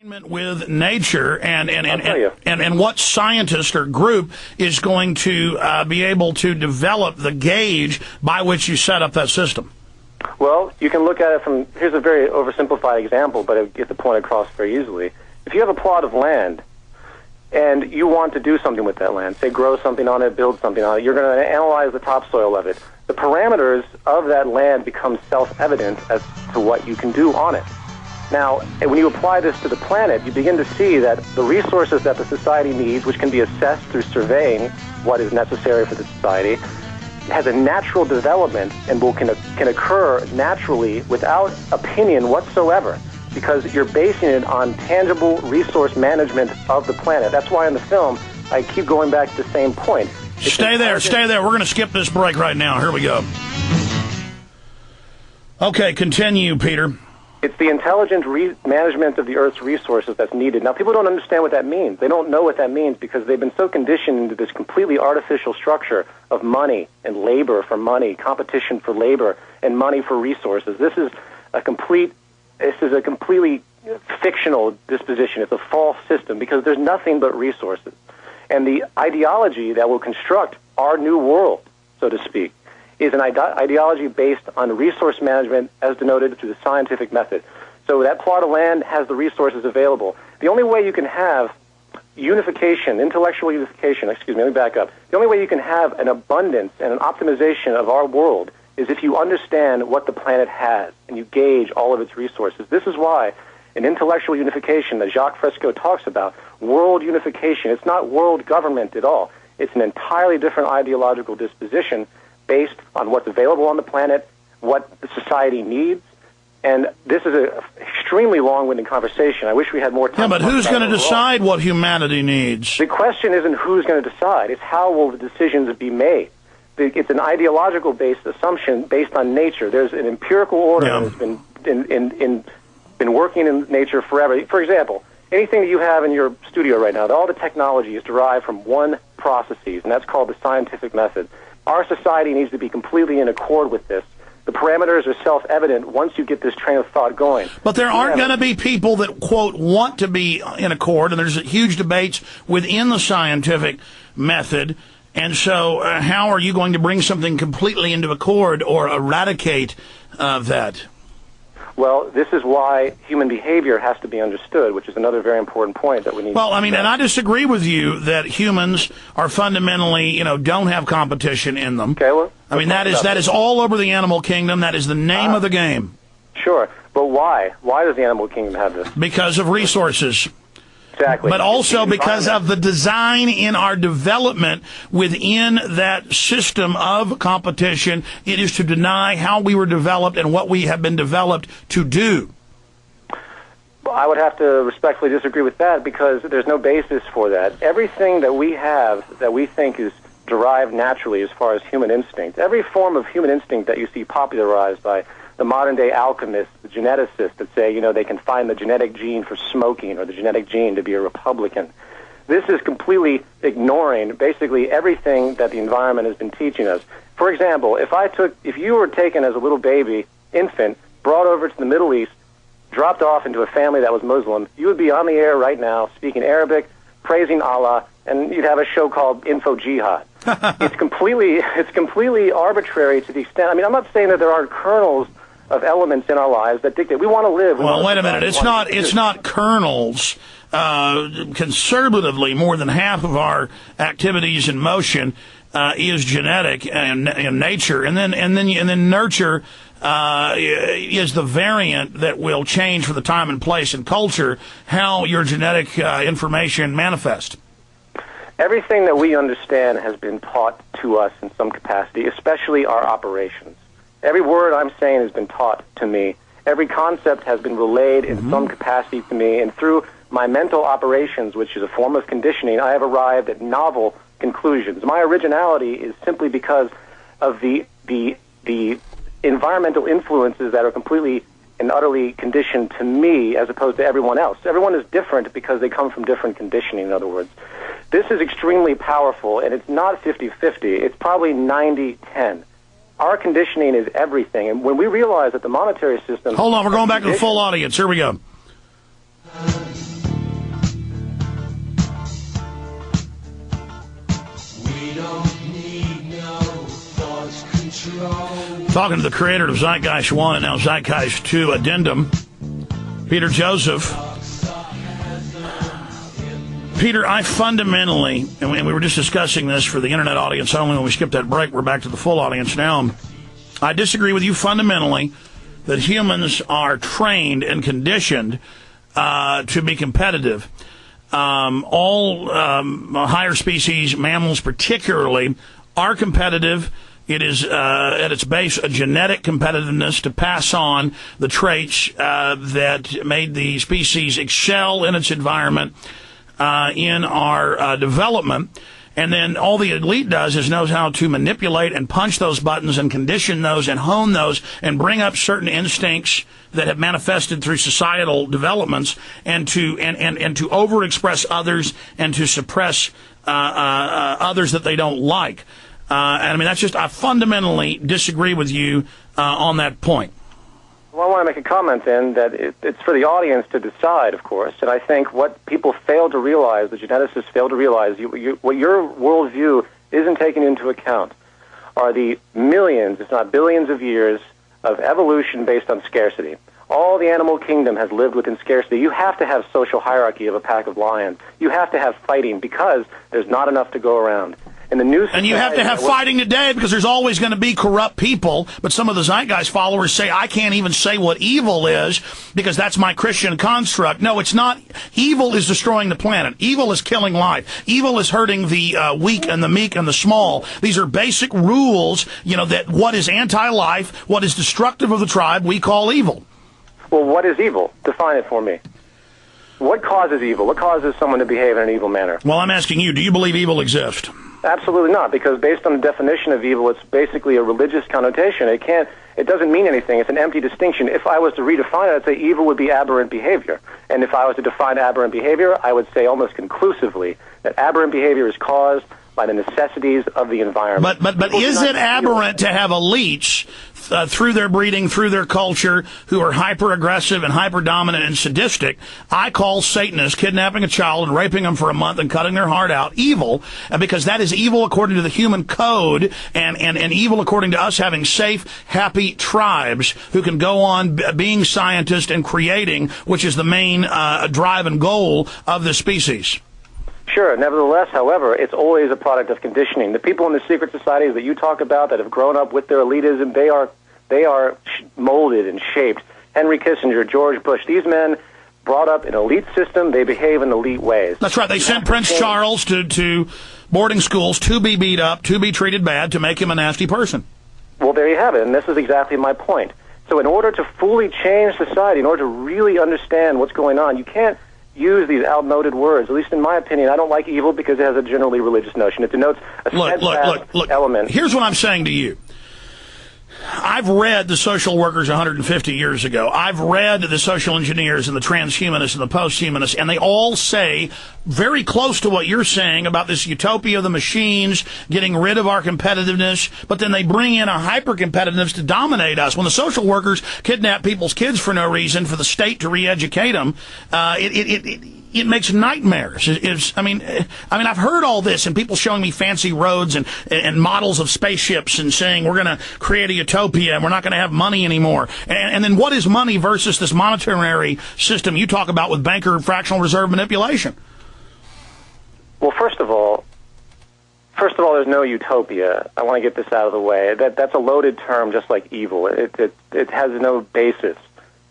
with nature and what scientist or group is going to be able to develop the gauge by which you set up that system? Well, you can look at it from, here's a very oversimplified example, but it gets the point across very easily. If you have a plot of land and you want to do something with that land, say grow something on it, build something on it, you're going to analyze the topsoil of it. The parameters of that land become self-evident as to what you can do on it. Now, when you apply this to the planet, you begin to see that the resources that the society needs, which can be assessed through surveying what is necessary for the society, has a natural development and can occur naturally without opinion whatsoever, because you're basing it on tangible resource management of the planet. That's why in the film, I keep going back to the same point. Stay there. We're going to skip this break right now. Here we go. Okay, continue, Peter. It's the intelligent management of the Earth's resources that's needed. Now, people don't understand what that means. They don't know what that means because they've been so conditioned into this completely artificial structure of money and labor for money, competition for labor, and money for resources. This is a completely fictional disposition. It's a false system because there's nothing but resources. And the ideology that will construct our new world, so to speak, is an ideology based on resource management as denoted through the scientific method. So that plot of land has the resources available. The only way you can have unification, intellectual unification, let me back up. The only way you can have an abundance and an optimization of our world is if you understand what the planet has and you gauge all of its resources. This is why an intellectual unification that Jacques Fresco talks about, world unification, it's not world government at all. It's an entirely different ideological disposition based on what's available on the planet, what the society needs. And this is an extremely long-winded conversation. I wish we had more time. Yeah, but who's going to decide what humanity needs? The question isn't who's going to decide. It's how will the decisions be made. It's an ideological-based assumption based on nature. There's an empirical order that's been working in nature forever. For example, anything that you have in your studio right now, all the technology is derived from one processes, and that's called the scientific method. Our society needs to be completely in accord with this. The parameters are self-evident once you get this train of thought going. But there aren't going to be people that, quote, want to be in accord, and there's huge debates within the scientific method. And so how are you going to bring something completely into accord or eradicate that? Well, this is why human behavior has to be understood, which is another very important point that we need to I mean, and I disagree with you that humans are fundamentally, don't have competition in them. Okay, well, I mean, that is all over the animal kingdom. That is the name of the game. Sure, but why? Why does the animal kingdom have this? Because of resources. Exactly. But also because of the design in our development within that system of competition, it is to deny how we were developed and what we have been developed to do. Well, I would have to respectfully disagree with that because there's no basis for that. Everything that we have that we think is derived naturally as far as human instinct, every form of human instinct that you see popularized by the modern-day alchemists, the geneticists that say, they can find the genetic gene for smoking or the genetic gene to be a Republican. This is completely ignoring basically everything that the environment has been teaching us. For example, if you were taken as a little baby, infant, brought over to the Middle East, dropped off into a family that was Muslim, you would be on the air right now speaking Arabic, praising Allah, and you'd have a show called Info Jihad. It's completely arbitrary to the extent, I'm not saying that there aren't kernels of elements in our lives that dictate we want to live. Well, wait a minute. It's not kernels. Conservatively, more than half of our activities in motion is genetic and nature, and then nurture is the variant that will change for the time and place and culture how your genetic information manifests. Everything that we understand has been taught to us in some capacity, especially our operations. Every word I'm saying has been taught to me. Every concept has been relayed in some capacity to me, and through my mental operations, which is a form of conditioning, I have arrived at novel conclusions. My originality is simply because of the environmental influences that are completely and utterly conditioned to me as opposed to everyone else. Everyone is different because they come from different conditioning, in other words. This is extremely powerful, and it's not 50-50. It's probably 90-10. Our conditioning is everything. And when we realize that the monetary system... Hold on, we're going back to the full audience. Here we go. Talking to the creator of Zeitgeist 1 and now Zeitgeist 2 Addendum, Peter Joseph. Peter, I fundamentally, and we were just discussing this for the internet audience only when we skipped that break, we're back to the full audience now. I disagree with you fundamentally that humans are trained and conditioned to be competitive. All higher species, mammals particularly, are competitive. It is at its base a genetic competitiveness to pass on the traits that made the species excel in its environment in our development. And then all the elite does is knows how to manipulate and punch those buttons and condition those and hone those and bring up certain instincts that have manifested through societal developments and to overexpress others and to suppress others that they don't like. And I mean, that's just, I fundamentally disagree with you on that point. Well, I want to make a comment then that it's for the audience to decide, of course. And I think what people fail to realize, the geneticists fail to realize, what your worldview isn't taking into account are the millions, if not billions of years of evolution based on scarcity. All the animal kingdom has lived within scarcity. You have to have social hierarchy of a pack of lions. You have to have fighting because there's not enough to go around. In the new and you have to have fighting today because there's always going to be corrupt people. But some of the Zeitgeist followers say, I can't even say what evil is because that's my Christian construct. No, it's not. Evil is destroying the planet. Evil is killing life. Evil is hurting the weak and the meek and the small. These are basic rules, that what is anti-life, what is destructive of the tribe, we call evil. Well, what is evil? Define it for me. What causes evil? What causes someone to behave in an evil manner? Well, I'm asking you, do you believe evil exists? Absolutely not, because based on the definition of evil, it's basically a religious connotation. It doesn't mean anything. It's an empty distinction. If I was to redefine it, I'd say evil would be aberrant behavior. And if I was to define aberrant behavior, I would say almost conclusively that aberrant behavior is caused by the necessities of the environment. But is it aberrant to have elites through their breeding, through their culture, who are hyper-aggressive and hyper-dominant and sadistic? I call Satanists kidnapping a child and raping them for a month and cutting their heart out evil, because that is evil according to the human code and evil according to us having safe, happy tribes who can go on being scientists and creating, which is the main drive and goal of the species. Sure. Nevertheless, however, it's always a product of conditioning. The people in the secret societies that you talk about that have grown up with their elitism, they are molded and shaped. Henry Kissinger, George Bush, these men brought up an elite system. They behave in elite ways. That's right. They sent Prince Charles to boarding schools to be beat up, to be treated bad, to make him a nasty person. Well, there you have it, and this is exactly my point. So in order to fully change society, in order to really understand what's going on, you can't use these outmoded words. At least in my opinion, I don't like evil because it has a generally religious notion. It denotes a steadfast element. Here's what I'm saying to you. I've read the social workers 150 years ago. I've read the social engineers and the transhumanists and the posthumanists, and they all say very close to what you're saying about this utopia of the machines, getting rid of our competitiveness, but then they bring in a hyper-competitiveness to dominate us. When the social workers kidnap people's kids for no reason, for the state to re-educate them, it makes nightmares. I mean, I've heard all this and people showing me fancy roads and models of spaceships and saying we're going to create a utopia and we're not going to have money anymore. And then what is money versus this monetary system you talk about with banker fractional reserve manipulation? Well, first of all, there's no utopia. I want to get this out of the way. That's a loaded term, just like evil. It has no basis.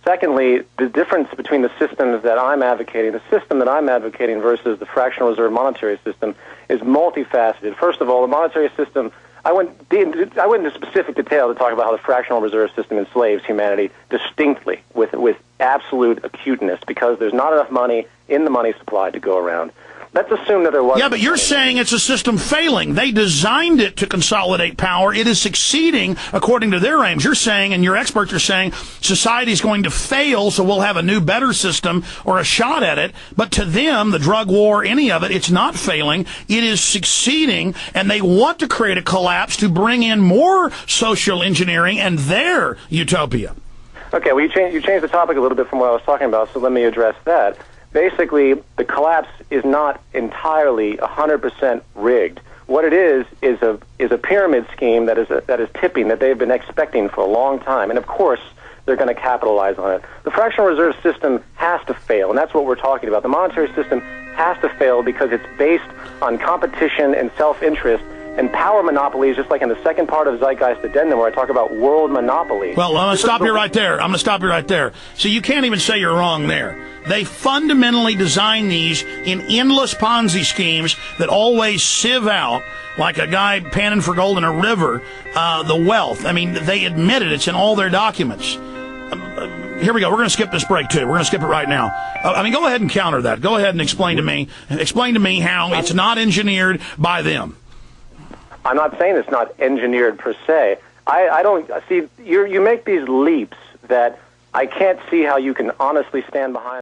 Secondly, the difference between the systems that I'm advocating, versus the fractional reserve monetary system is multifaceted. First of all, the monetary system, I went into specific detail to talk about how the fractional reserve system enslaves humanity distinctly with absolute acuteness because there's not enough money in the money supply to go around. Let's assume that there was. Yeah, but you're saying it's a system failing. They designed it to consolidate power. It is succeeding according to their aims. You're saying, and your experts are saying, society is going to fail, so we'll have a new, better system or a shot at it. But to them, the drug war, any of it, it's not failing. It is succeeding, and they want to create a collapse to bring in more social engineering and their utopia. Okay, well, you changed the topic a little bit from what I was talking about, so let me address that. Basically, the collapse is not entirely 100% rigged. what it is a pyramid scheme that is tipping, that they've been expecting for a long time, and of course they're going to capitalize on it. The fractional reserve system has to fail, and that's what we're talking about. The monetary system has to fail because it's based on competition and self-interest and power monopolies, just like in the second part of Zeitgeist Addendum, where I talk about world monopoly. Well, I'm going to stop you right there. So you can't even say you're wrong there. They fundamentally design these in endless Ponzi schemes that always sieve out, like a guy panning for gold in a river, the wealth. I mean, they admit it. It's in all their documents. Here we go. We're going to skip this break, too. We're going to skip it right now. Go ahead and counter that. Go ahead and explain to me how it's not engineered by them. I'm not saying it's not engineered per se. I don't see. You make these leaps that I can't see how you can honestly stand behind.